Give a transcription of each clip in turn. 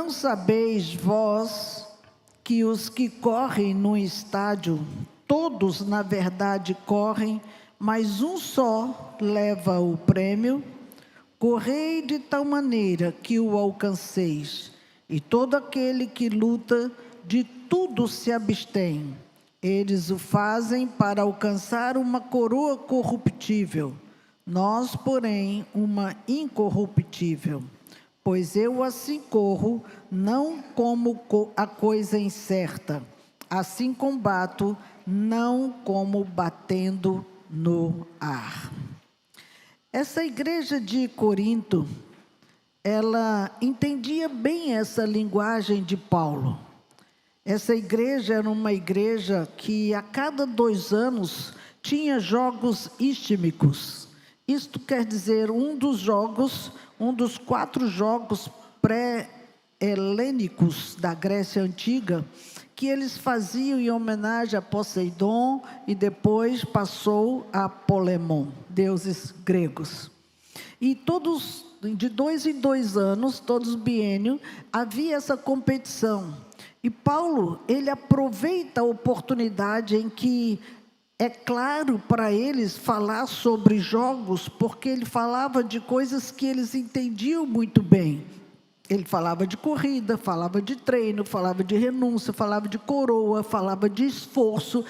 não sabeis vós que os que correm no estádio, todos na verdade correm, mas um só leva o prêmio? Correi de tal maneira que o alcanceis, e todo aquele que luta de tudo se abstém. Eles o fazem para alcançar uma coroa corruptível, nós, porém, uma incorruptível. Pois eu assim corro, não como a coisa incerta, assim combato, não como batendo no ar. Essa igreja de Corinto, ela entendia bem essa linguagem de Paulo. Essa igreja era uma igreja que a cada 2 anos tinha jogos istmicos. Isto quer dizer, um dos 4 jogos pré-helênicos da Grécia Antiga, que eles faziam em homenagem a Poseidon e depois passou a Polemon, deuses gregos. E todos, de 2 em 2 anos, todos biênios, havia essa competição. E Paulo, ele aproveita a oportunidade em que é claro para eles falar sobre jogos, porque ele falava de coisas que eles entendiam muito bem. Ele falava de corrida, falava de treino, falava de renúncia, falava de coroa, falava de esforço.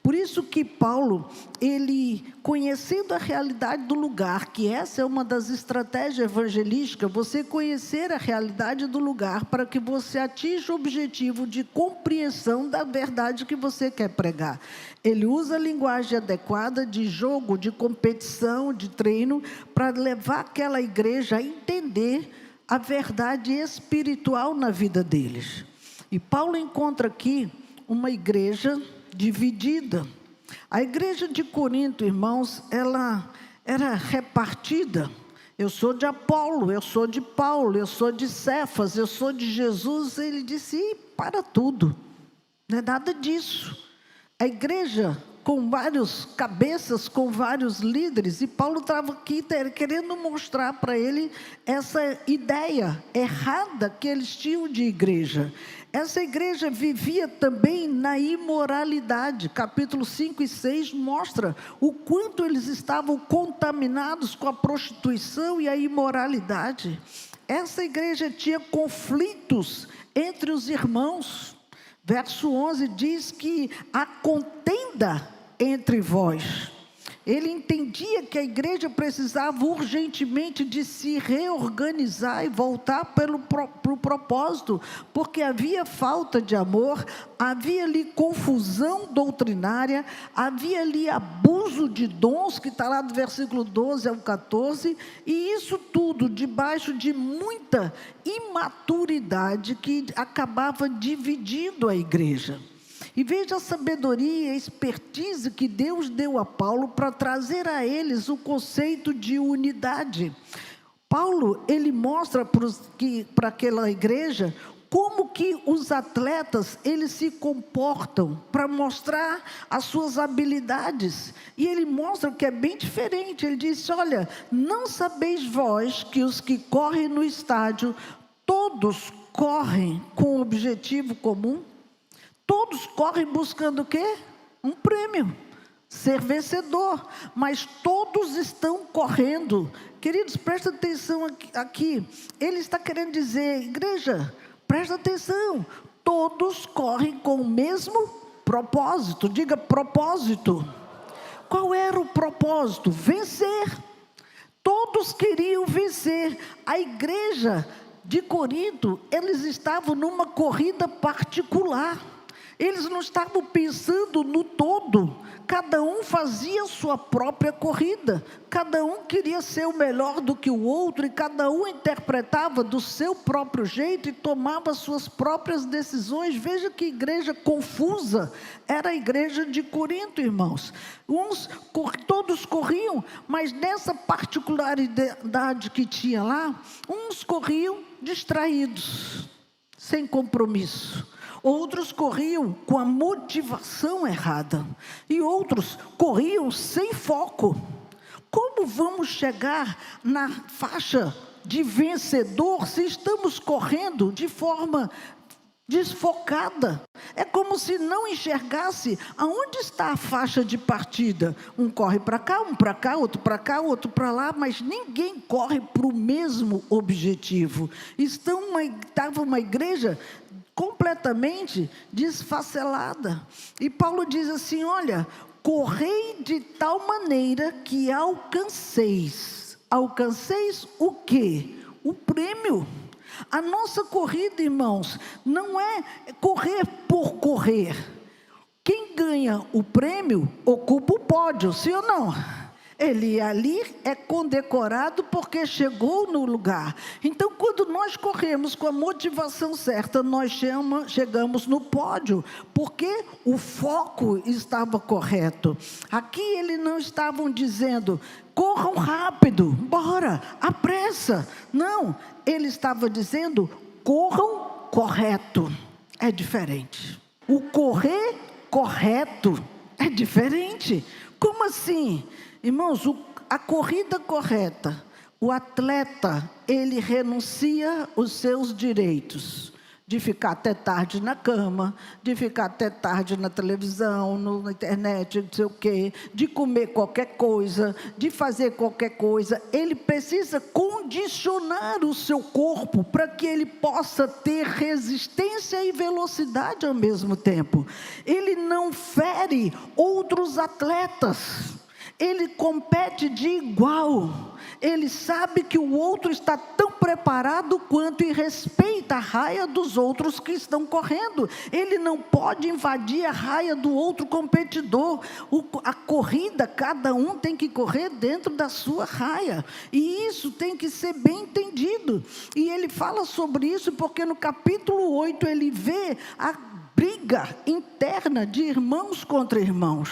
Por isso que Paulo, ele, conhecendo a realidade do lugar, que essa é uma das estratégias evangelísticas, você conhecer a realidade do lugar para que você atinja o objetivo de compreensão da verdade que você quer pregar. Ele usa a linguagem adequada de jogo, de competição, de treino, para levar aquela igreja a entender a verdade espiritual na vida deles. E Paulo encontra aqui uma igreja dividida. A igreja de Corinto, irmãos, ela era repartida. Eu sou de Apolo, eu sou de Paulo, eu sou de Cefas, eu sou de Jesus. Ele disse, para tudo, não é nada disso. A igreja com vários cabeças, com vários líderes, e Paulo estava aqui querendo mostrar para ele essa ideia errada que eles tinham de igreja. Essa igreja vivia também na imoralidade. Capítulo 5 e 6 mostra o quanto eles estavam contaminados com a prostituição e a imoralidade. Essa igreja tinha conflitos entre os irmãos. Verso 11 diz que a contenda entre vós. Ele entendia que a igreja precisava urgentemente de se reorganizar e voltar para o propósito, porque havia falta de amor, havia ali confusão doutrinária, havia ali abuso de dons, que está lá do versículo 12 ao 14, e isso tudo debaixo de muita imaturidade que acabava dividindo a igreja. E veja a sabedoria e a expertise que Deus deu a Paulo para trazer a eles o conceito de unidade. Paulo, ele mostra para aquela igreja como que os atletas, eles se comportam para mostrar as suas habilidades. E ele mostra que é bem diferente. Ele disse, olha, não sabeis vós que os que correm no estádio, todos correm com um objetivo comum? Todos correm buscando o quê? Um prêmio, ser vencedor, mas todos estão correndo. Queridos, presta atenção aqui. Ele está querendo dizer, igreja, presta atenção, todos correm com o mesmo propósito. Diga propósito. Qual era o propósito? Vencer. Todos queriam vencer. A igreja de Corinto, eles estavam numa corrida particular. Eles não estavam pensando no todo. Cada um fazia sua própria corrida. Cada um queria ser o melhor do que o outro. E cada um interpretava do seu próprio jeito e tomava suas próprias decisões. Veja que igreja confusa era a igreja de Corinto, irmãos. Todos corriam, mas nessa particularidade que tinha lá, uns corriam distraídos, sem compromisso. Outros corriam com a motivação errada. E outros corriam sem foco. Como vamos chegar na faixa de vencedor se estamos correndo de forma desfocada? É como se não enxergasse aonde está a faixa de partida. Um corre para cá, outro para cá, outro para lá, mas ninguém corre para o mesmo objetivo. Estava uma igreja completamente desfacelada. E Paulo diz assim: olha, correi de tal maneira que alcanceis. Alcanceis o quê? O prêmio. A nossa corrida, irmãos, não é correr por correr. Quem ganha o prêmio ocupa o pódio, sim ou não? Ele ali é condecorado porque chegou no lugar. Então, quando nós corremos com a motivação certa, nós chegamos no pódio, porque o foco estava correto. Aqui eles não estavam dizendo: corram rápido, bora, apressa. Não, ele estava dizendo: corram correto. É diferente. O correr correto é diferente. Como assim? Irmãos, a corrida correta, o atleta, ele renuncia os seus direitos de ficar até tarde na cama, de ficar até tarde na televisão, na internet, não sei o quê, de comer qualquer coisa, de fazer qualquer coisa. Ele precisa condicionar o seu corpo para que ele possa ter resistência e velocidade ao mesmo tempo. Ele não fere outros atletas. Ele compete de igual. Ele sabe que o outro está tão preparado quanto e respeita a raia dos outros que estão correndo. Ele não pode invadir a raia do outro competidor. A corrida, cada um tem que correr dentro da sua raia. E isso tem que ser bem entendido. E ele fala sobre isso porque no capítulo 8 ele vê a briga interna de irmãos contra irmãos.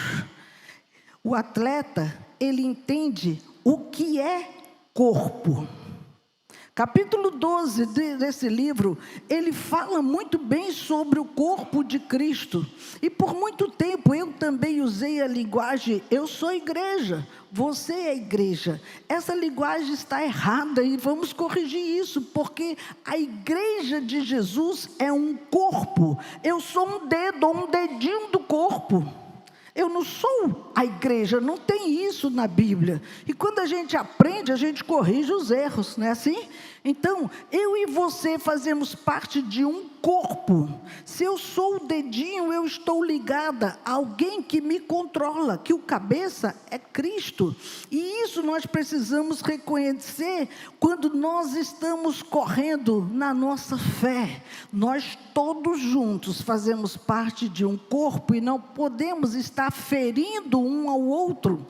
O atleta, ele entende o que é corpo. Capítulo 12 desse livro, ele fala muito bem sobre o corpo de Cristo. E por muito tempo eu também usei a linguagem: eu sou igreja, você é igreja. Essa linguagem está errada e vamos corrigir isso, porque a igreja de Jesus é um corpo. Eu sou um dedo, um dedinho do corpo. Eu não sou a igreja, não tem isso na Bíblia. E quando a gente aprende, a gente corrige os erros, não é assim? Então, eu e você fazemos parte de um corpo. Se eu sou o dedinho, eu estou ligada a alguém que me controla, que o cabeça é Cristo. E isso nós precisamos reconhecer quando nós estamos correndo na nossa fé. Nós todos juntos fazemos parte de um corpo e não podemos estar ferindo um ao outro,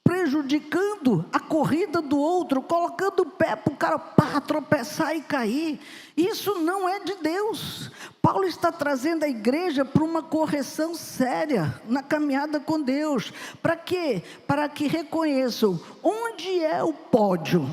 prejudicando a corrida do outro, colocando o pé para o cara tropeçar e cair. Isso não é de Deus. Paulo está trazendo a igreja para uma correção séria na caminhada com Deus. Para quê? Para que reconheçam onde é o pódio.